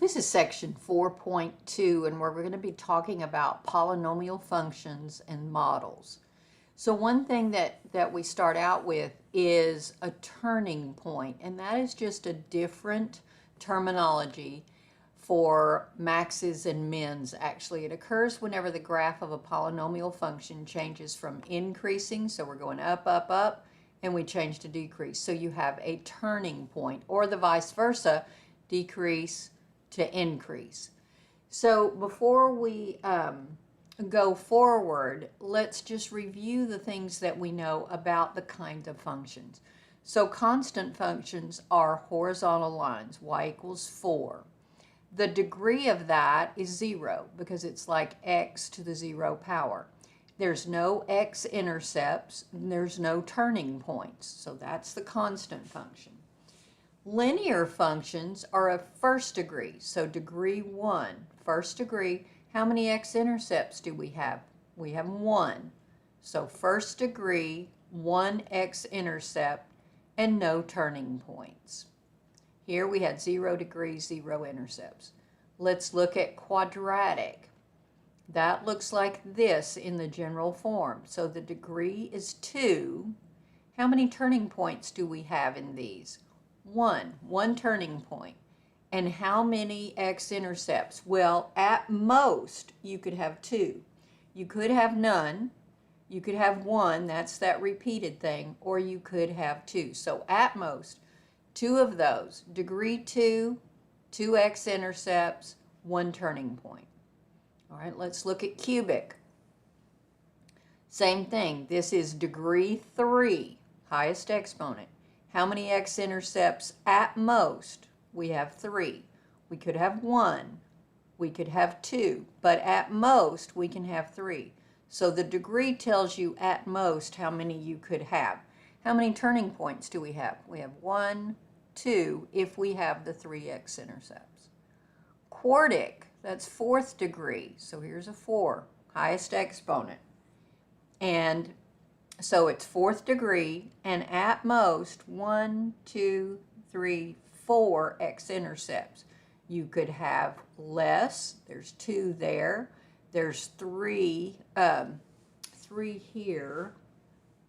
This is section 4.2, and where we're going to be talking about polynomial functions and models. So one thing that we start out with is a turning point, and that is just a different terminology for maxes and mins. Actually, it occurs whenever the graph of a polynomial function changes from increasing, so we're going up, up, up, and we change to decrease. So you have a turning point, or the vice versa, decrease to increase. So before we go forward, let's just review the things that we know about the kind of functions. So constant functions are horizontal lines, y equals 4. The degree of that is 0 because it's like x to the 0 power. There's no x-intercepts, and there's no turning points. So that's the constant function. Linear functions are of first degree, so degree 1. First degree, how many x-intercepts do we have? We have 1. So first degree, 1 x-intercept, and no turning points. Here we had 0 degrees, 0 intercepts. Let's look at quadratic. That looks like this in the general form. So the degree is 2. How many turning points do we have in these? One turning point. And how many x-intercepts? Well, at most, you could have 2. You could have none. You could have 1, that's that repeated thing, or you could have 2. So at most, 2 of those, degree 2, 2 x-intercepts, 1 turning point. All right, let's look at cubic. Same thing, this is degree 3, highest exponent. How many x-intercepts at most? We have 3. We could have 1. We could have 2. But at most, we can have 3. So the degree tells you at most how many you could have. How many turning points do we have? We have 1, 2, if we have the 3 x-intercepts. Quartic, that's 4th degree. So here's a 4, highest exponent. And so it's 4th degree, and at most 1, 2, 3, 4 x-intercepts. You could have less. There's 2 there. There's 3 here.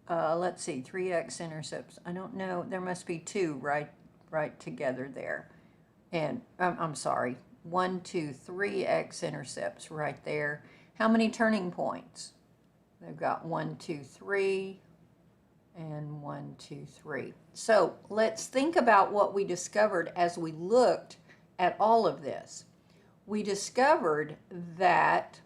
Let's see, 3 x-intercepts. I don't know. There must be 2 right together there. And I'm sorry, 1, 2, 3 x-intercepts right there. How many turning points? They've got 1, 2, 3, and 1, 2, 3. So let's think about what we discovered as we looked at all of this. We discovered that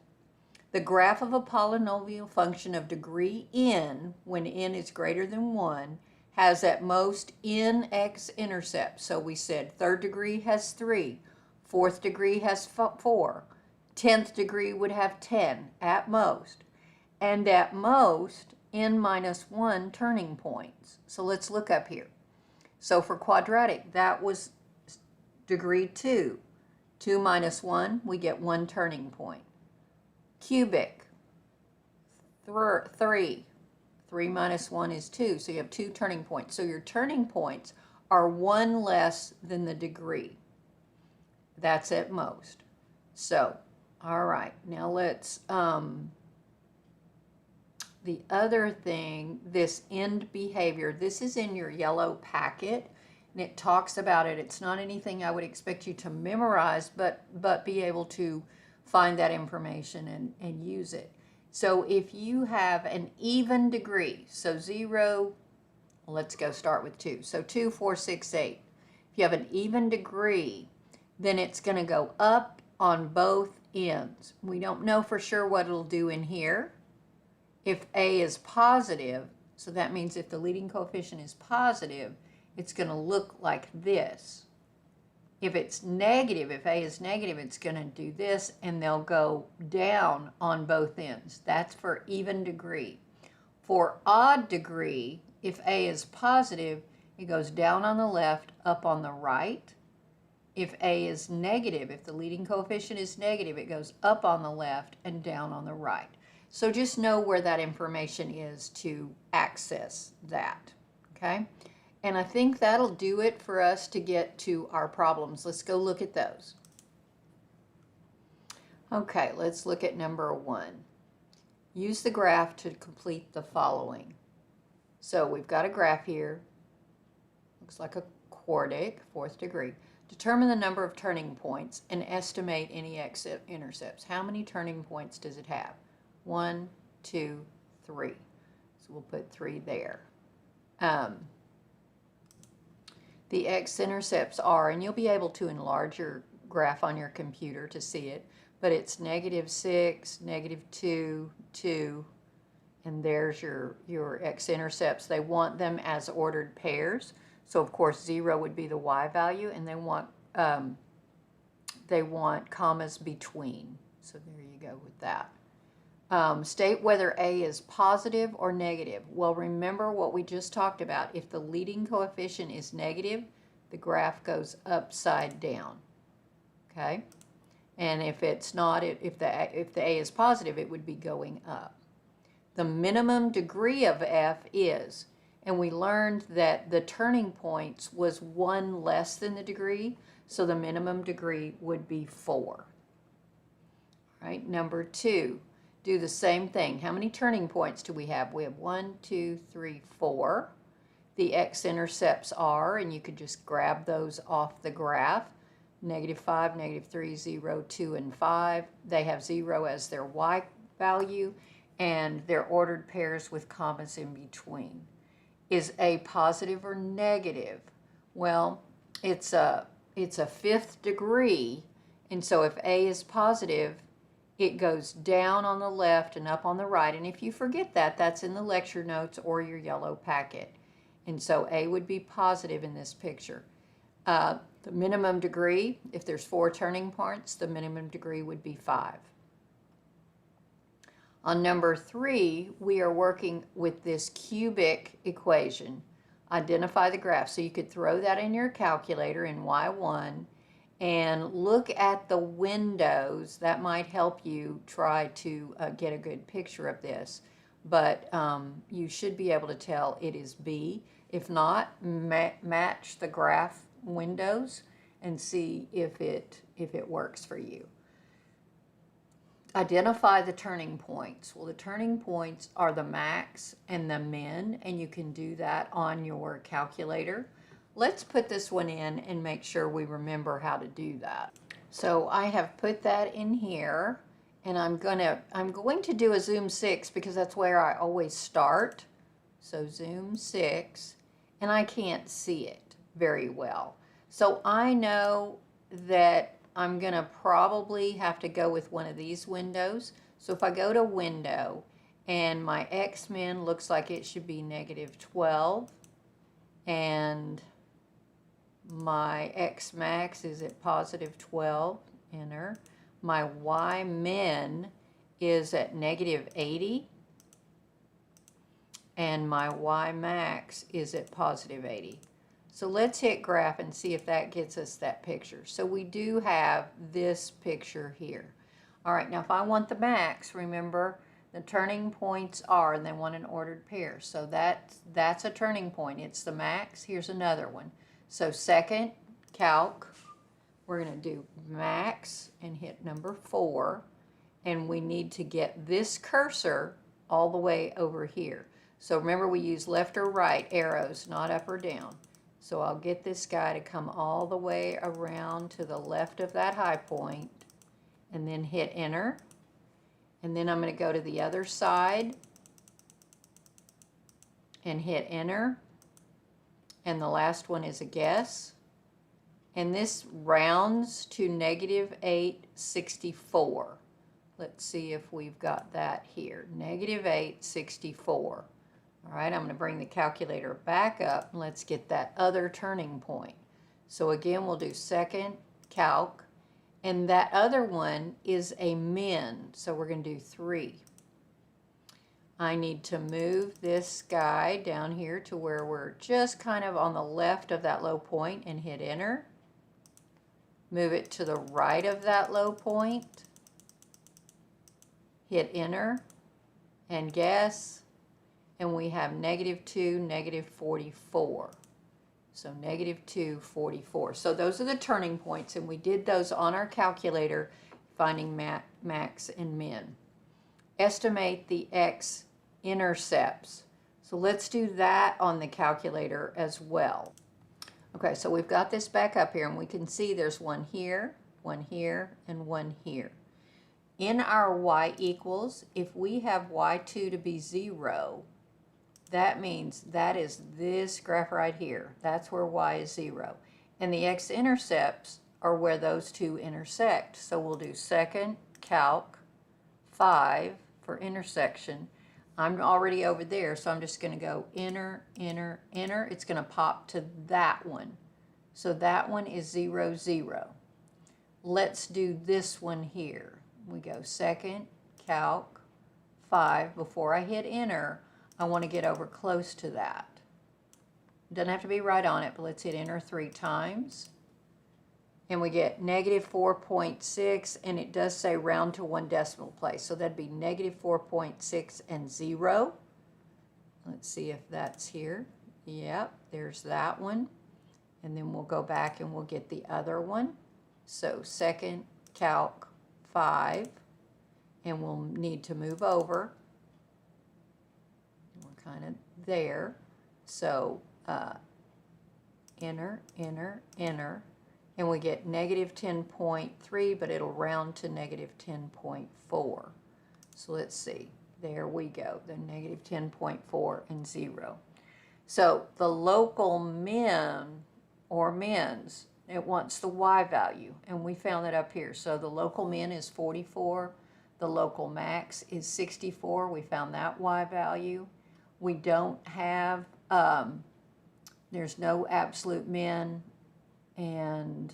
the graph of a polynomial function of degree n, when n is greater than 1, has at most n x-intercepts. So we said 3rd degree has 3, 4th degree has 4, 10th degree would have 10 at most. And at most, n minus 1 turning points. So let's look up here. So for quadratic, that was degree 2. 2 minus 1, we get 1 turning point. Cubic, 3. 3 minus 1 is 2, so you have 2 turning points. So your turning points are 1 less than the degree. That's at most. So, all right, now let's... the other thing, this end behavior, this is in your yellow packet, and it talks about it. It's not anything I would expect you to memorize, but be able to find that information and use it. So if you have an even degree, so 0, let's go start with 2. So 2, 4, 6, 8. If you have an even degree, then it's going to go up on both ends. We don't know for sure what it'll do in here. If a is positive, so that means if the leading coefficient is positive, it's going to look like this. If it's negative, if a is negative, it's going to do this, and they'll go down on both ends. That's for even degree. For odd degree, if a is positive, it goes down on the left, up on the right. If a is negative, if the leading coefficient is negative, it goes up on the left and down on the right. So just know where that information is to access that, okay? And I think that'll do it for us to get to our problems. Let's go look at those. Okay, let's look at number 1. Use the graph to complete the following. So we've got a graph here. Looks like a quartic, 4th degree. Determine the number of turning points and estimate any x-intercepts. How many turning points does it have? 1, 2, 3. So we'll put 3 there. The x-intercepts are, and you'll be able to enlarge your graph on your computer to see it, but it's -6, -2, 2, and there's your x-intercepts. They want them as ordered pairs. So of course 0 would be the y value, and they want commas between. So there you go with that. State whether A is positive or negative. Well, remember what we just talked about. If the leading coefficient is negative, the graph goes upside down. Okay? And if it's not, if the A is positive, it would be going up. The minimum degree of F is, and we learned that the turning points was 1 less than the degree, so the minimum degree would be 4. All right, number 2, do the same thing. How many turning points do we have? We have 1, 2, 3, 4. The x-intercepts are, and you could just grab those off the graph, -5, -3, 0, 2, and 5. They have 0 as their y value, and they're ordered pairs with commas in between. Is A positive or negative? Well, it's a 5th degree, and so if A is positive, it goes down on the left and up on the right. And if you forget that, that's in the lecture notes or your yellow packet. And so A would be positive in this picture. The minimum degree, if there's 4 turning points, the minimum degree would be 5. On number 3, we are working with this cubic equation. Identify the graph. So you could throw that in your calculator in Y1 and look at the windows. That might help you try to get a good picture of this. But you should be able to tell it is B. If not, match the graph windows and see if it works for you. Identify the turning points. Well, the turning points are the max and the min, and you can do that on your calculator. Let's put this one in and make sure we remember how to do that. So I have put that in here, and I'm going to do a zoom 6 because that's where I always start. So zoom 6, and I can't see it very well. So I know that I'm going to probably have to go with one of these windows. So if I go to window, and my x-min looks like it should be -12, and my x-max is at +12, enter. My y-min is at -80, and my y-max is at +80. So let's hit graph and see if that gets us that picture. So we do have this picture here. All right, now if I want the max, remember the turning points are, and they want an ordered pair. So that's a turning point. It's the max. Here's another one. So second, calc, we're going to do max and hit number 4. And we need to get this cursor all the way over here. So remember, we use left or right arrows, not up or down. So I'll get this guy to come all the way around to the left of that high point and then hit enter. And then I'm going to go to the other side and hit enter. And the last one is a guess. And this rounds to -864. Let's see if we've got that here. -864. All right, I'm going to bring the calculator back up, and let's get that other turning point. So again, we'll do second, calc, and that other one is a min, so we're going to do 3. I need to move this guy down here to where we're just kind of on the left of that low point and hit enter. Move it to the right of that low point, hit enter, and guess. And we have -2, -44. So -2, 44. So those are the turning points, and we did those on our calculator finding max and min. Estimate the x-intercepts. So let's do that on the calculator as well. Okay, so we've got this back up here, and we can see there's one here, and one here. In our y equals, if we have y2 to be 0, that means that is this graph right here. That's where y is 0. And the x-intercepts are where those two intersect. So we'll do second calc 5 for intersection. I'm already over there, so I'm just going to go enter, enter, enter. It's going to pop to that one. So that one is 0, 0. Let's do this one here. We go second calc 5. Before I hit enter, I want to get over close to that. Doesn't have to be right on it, but let's hit enter 3 times. And we get negative 4.6, and it does say round to 1 decimal place. So that'd be negative 4.6 and 0. Let's see if that's here. Yep, there's that one. And then we'll go back and we'll get the other one. So second calc 5, and we'll need to move over. We're kind of there. So enter, enter, enter. And we get negative 10.3, but it'll round to negative 10.4. So let's see. There we go. The negative 10.4 and 0. So the local min or mins, it wants the y value. And we found that up here. So the local min is 44. The local max is 64. We found that y value. We don't have, there's no absolute min, and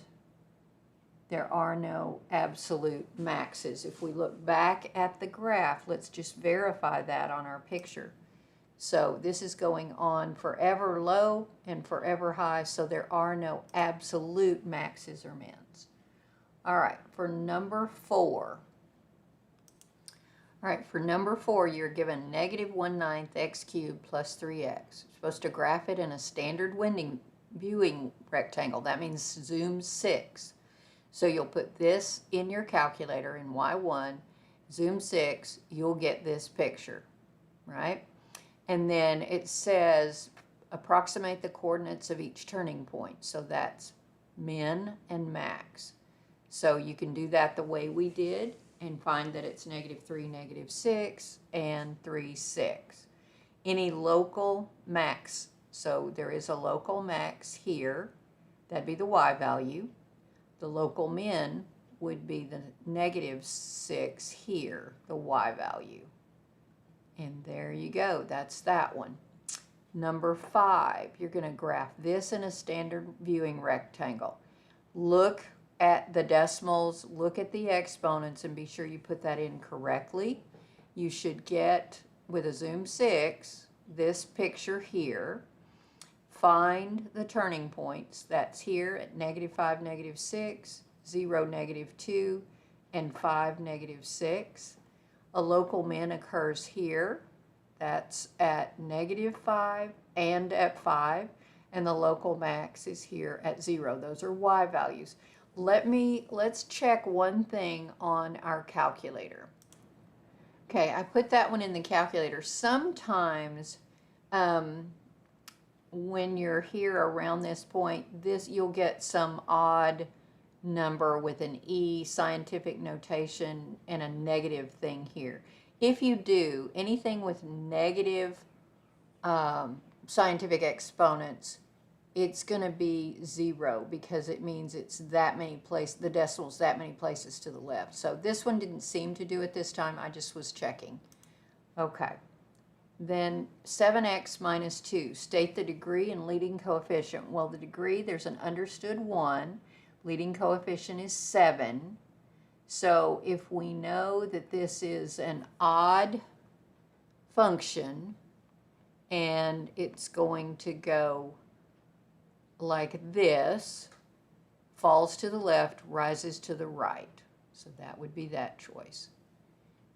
there are no absolute maxes. If we look back at the graph, let's just verify that on our picture. So this is going on forever low and forever high, so there are no absolute maxes or mins. All right, for number 4. All right, for number 4, you're given negative 1/9 x cubed plus 3x. You're supposed to graph it in a standard viewing rectangle. That means zoom 6. So you'll put this in your calculator in Y1, zoom 6, you'll get this picture, right? And then it says approximate the coordinates of each turning point. So that's min and max. So you can do that the way we did and find that it's negative 3, negative 6, and 3, 6. Any local max. So there is a local max here. That'd be the y value. The local min would be the negative 6 here, the y value. And there you go. That's that one. Number 5, you're going to graph this in a standard viewing rectangle. Look at the decimals, look at the exponents, and be sure you put that in correctly. You should get, with a zoom 6, this picture here. Find the turning points. That's here at negative 5, negative 6, 0, negative 2, and 5, negative 6. A local min occurs here. That's at negative 5 and at 5. And the local max is here at 0. Those are y values. Let's check one thing on our calculator. Okay, I put that one in the calculator. Sometimes when you're here around this point, you'll get some odd number with an E, scientific notation, and a negative thing here. If you do anything with negative scientific exponents, it's going to be 0 because it means it's that many places, the decimal's that many places to the left. So this one didn't seem to do it this time. I just was checking. Okay. Then 7x minus 2. State the degree and leading coefficient. Well, the degree, there's an understood 1. Leading coefficient is 7. So if we know that this is an odd function and it's going to go like this, falls to the left, rises to the right. So that would be that choice.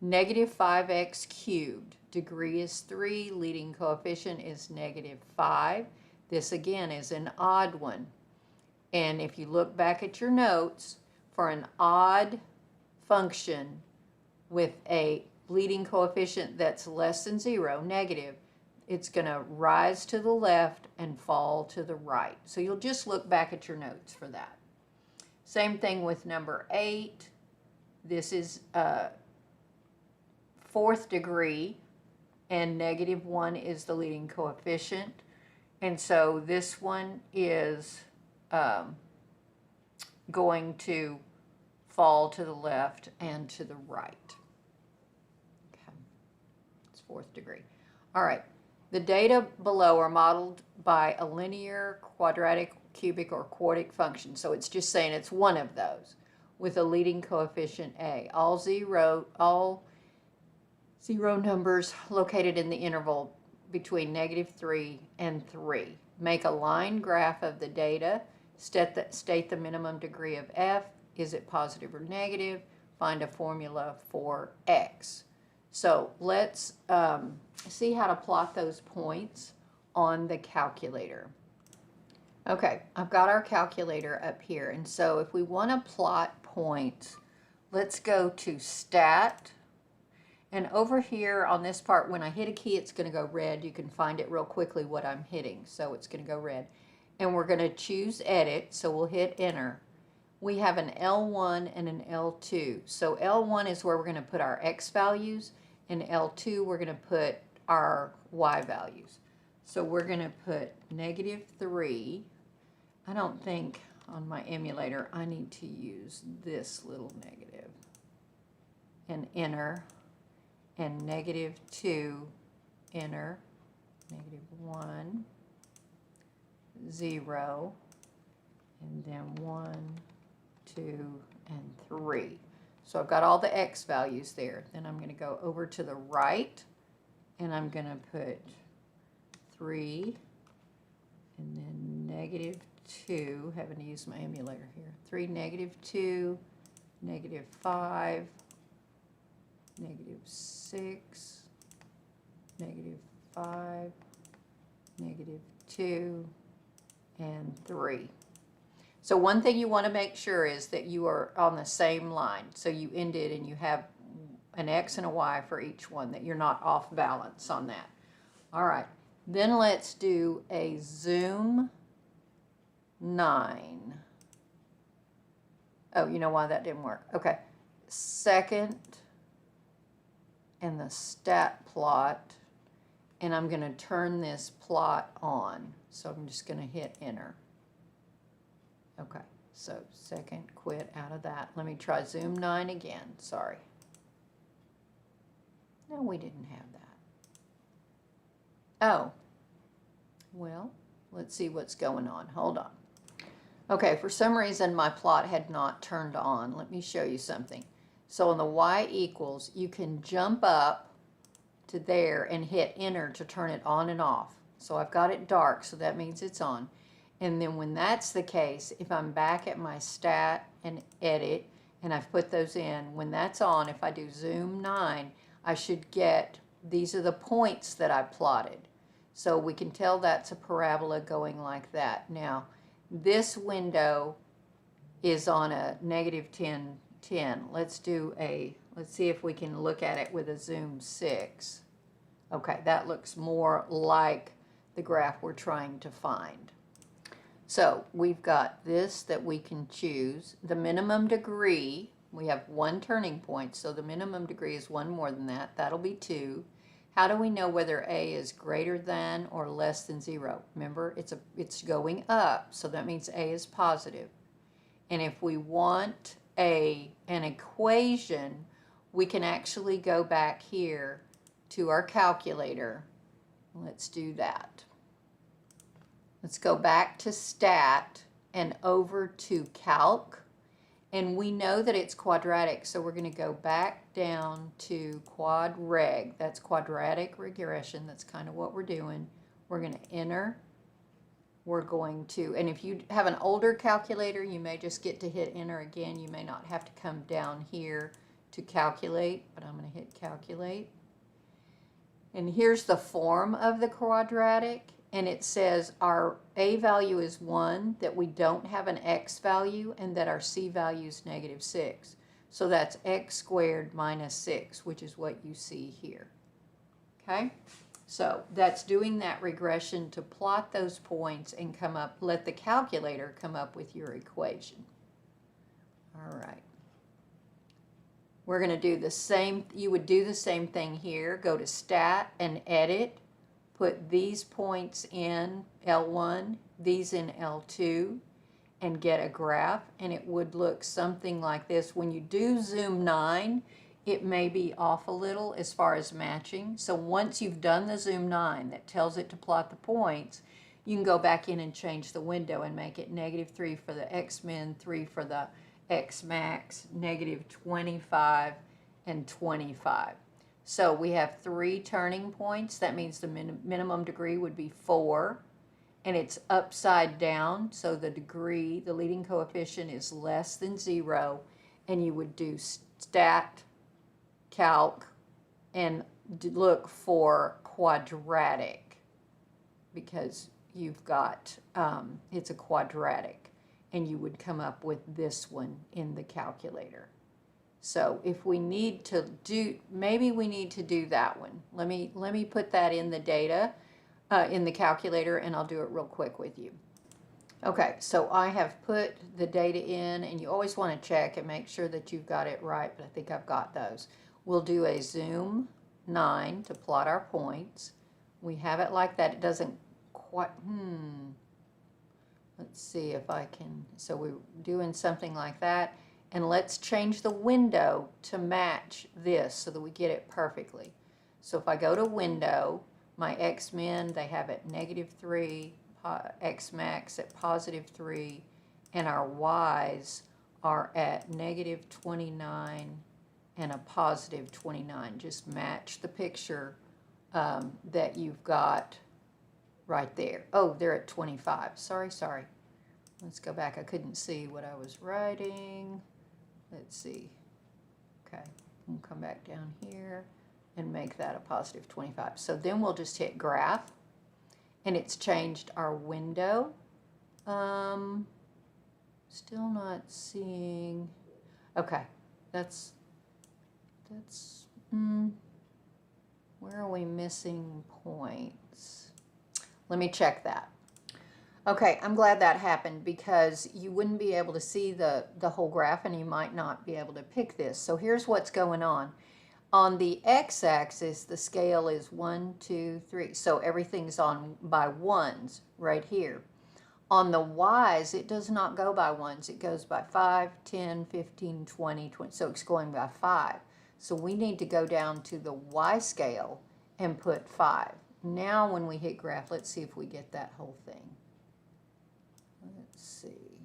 Negative 5x cubed. Degree is 3. Leading coefficient is negative 5. This again is an odd one. And if you look back at your notes, for an odd function with a leading coefficient that's less than 0, negative, it's going to rise to the left and fall to the right. So you'll just look back at your notes for that. Same thing with number 8. This is fourth degree, and -1 is the leading coefficient. And so this one is going to fall to the left and to the right. Okay. It's fourth degree. All right. The data below are modeled by a linear, quadratic, cubic, or quartic function. So it's just saying it's one of those with a leading coefficient a. All zero numbers located in the interval between -3 and 3. Make a line graph of the data. State the minimum degree of f. Is it positive or negative? Find a formula for x. So let's see how to plot those points on the calculator. Okay, I've got our calculator up here. And so if we want to plot points, let's go to Stat. And over here on this part, when I hit a key, it's going to go red. You can find it real quickly what I'm hitting. So it's going to go red. And we're going to choose Edit. So we'll hit Enter. We have an L1 and an L2. So L1 is where we're going to put our X values. And L2, we're going to put our Y values. So we're going to put -3. I don't think on my emulator I need to use this little negative. And Enter. And -2, enter, -1, 0, and then 1, 2, and 3. So I've got all the X values there. Then I'm going to go over to the right, and I'm going to put 3, and then -2, having to use my emulator here, 3, -2, -5, -6, -5, -2, and 3. So one thing you want to make sure is that you are on the same line. So you ended and you have an X and a Y for each one, that you're not off balance on that. All right, then let's do a zoom 9. Oh, you know why that didn't work? Okay, second, and the stat plot, and I'm going to turn this plot on. So I'm just going to hit Enter. Okay, so second, quit out of that. Let me try zoom 9 again. Sorry. No, we didn't have that. Oh, well, let's see what's going on. Hold on. Okay, for some reason my plot had not turned on. Let me show you something. So on the Y equals, you can jump up to there and hit Enter to turn it on and off. So I've got it dark, so that means it's on. And then when that's the case, if I'm back at my Stat and Edit, and I've put those in, when that's on, if I do zoom 9, I should get, these are the points that I plotted. So we can tell that's a parabola going like that. Now, this window is on a -10, 10. Let's see if we can look at it with a zoom 6. Okay, that looks more like the graph we're trying to find. So we've got this that we can choose. The minimum degree, we have 1 turning point, so the minimum degree is 1 more than that. That'll be 2. How do we know whether A is greater than or less than 0? Remember, it's going up, so that means A is positive. And if we want an equation, we can actually go back here to our calculator. Let's do that. Let's go back to Stat and over to Calc. And we know that it's quadratic, so we're going to go back down to Quad Reg. That's quadratic regression. That's kind of what we're doing. We're going to enter. We're going to, and if you have an older calculator, you may just get to hit Enter again. You may not have to come down here to calculate, but I'm going to hit Calculate. And here's the form of the quadratic. And it says our A value is 1, that we don't have an X value, and that our C value is -6. So that's x squared minus 6, which is what you see here. Okay? So that's doing that regression to plot those points and come up, let the calculator come up with your equation. All right. We're going to do the same, you would do the same thing here. Go to Stat and Edit. Put these points in L1, these in L2, and get a graph. And it would look something like this. When you do zoom 9, it may be off a little as far as matching. So once you've done the zoom 9 that tells it to plot the points, you can go back in and change the window and make it -3 for the x-min, 3 for the x-max, -25, and 25. So we have 3 turning points. That means the minimum degree would be 4. And it's upside down, so the degree, the leading coefficient is less than 0. And you would do Stat, Calc, and look for quadratic, because you've got, it's a quadratic, and you would come up with this one in the calculator. So if we need to do, maybe we need to do that one. Let me put that in the data, in the calculator, and I'll do it real quick with you. Okay, so I have put the data in, and you always want to check and make sure that you've got it right, but I think I've got those. We'll do a zoom 9 to plot our points. We have it like that. It doesn't quite, let's see if I can, so we're doing something like that. And let's change the window to match this so that we get it perfectly. So if I go to Window, my x-min, they have it -3, x-max at +3, and our y's are at -29 and a +29. Just match the picture that you've got right there. Oh, they're at 25. Sorry. Let's go back. I couldn't see what I was writing. Let's see. Okay, we'll come back down here and make that a +25. So then we'll just hit Graph, and it's changed our window. Still not seeing. Okay, that's where are we missing points? Let me check that. Okay, I'm glad that happened, because you wouldn't be able to see the whole graph, and you might not be able to pick this. So here's what's going on. On the x-axis, the scale is 1, 2, 3. So everything's on by ones right here. On the y's, it does not go by ones. It goes by 5, 10, 15, 20, 20. So it's going by 5. So we need to go down to the y scale and put 5. Now when we hit graph, let's see if we get that whole thing. Let's see.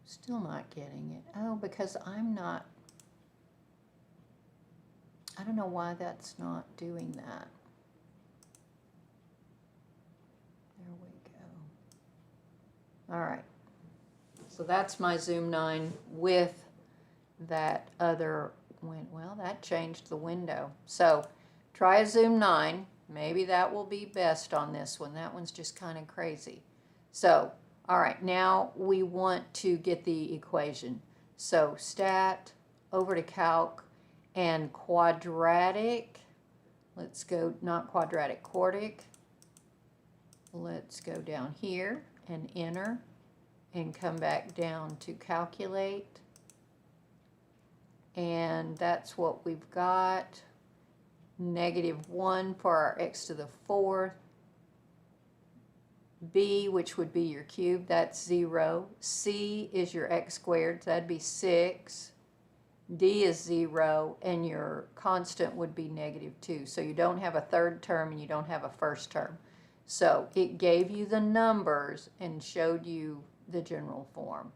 Still not getting it. Oh, because I'm not, I don't know why that's not doing that. There we go. All right. So that's my zoom 9 with that other, well, that changed the window. So try a zoom 9. Maybe that will be best on this one. That one's just kind of crazy. So, all right, now we want to get the equation. So Stat, over to Calc, and quadratic. Let's go, not quadratic, quartic. Let's go down here and enter and come back down to calculate. And that's what we've got. -1 for our x to the 4th. B, which would be your cube, that's 0. C is your x squared, so that'd be 6. D is 0, and your constant would be -2. So you don't have a third term and you don't have a first term. So it gave you the numbers and showed you the general form.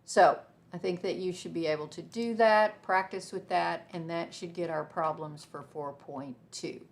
So I think that you should be able to do that, practice with that, and that should get our problems for 4.2.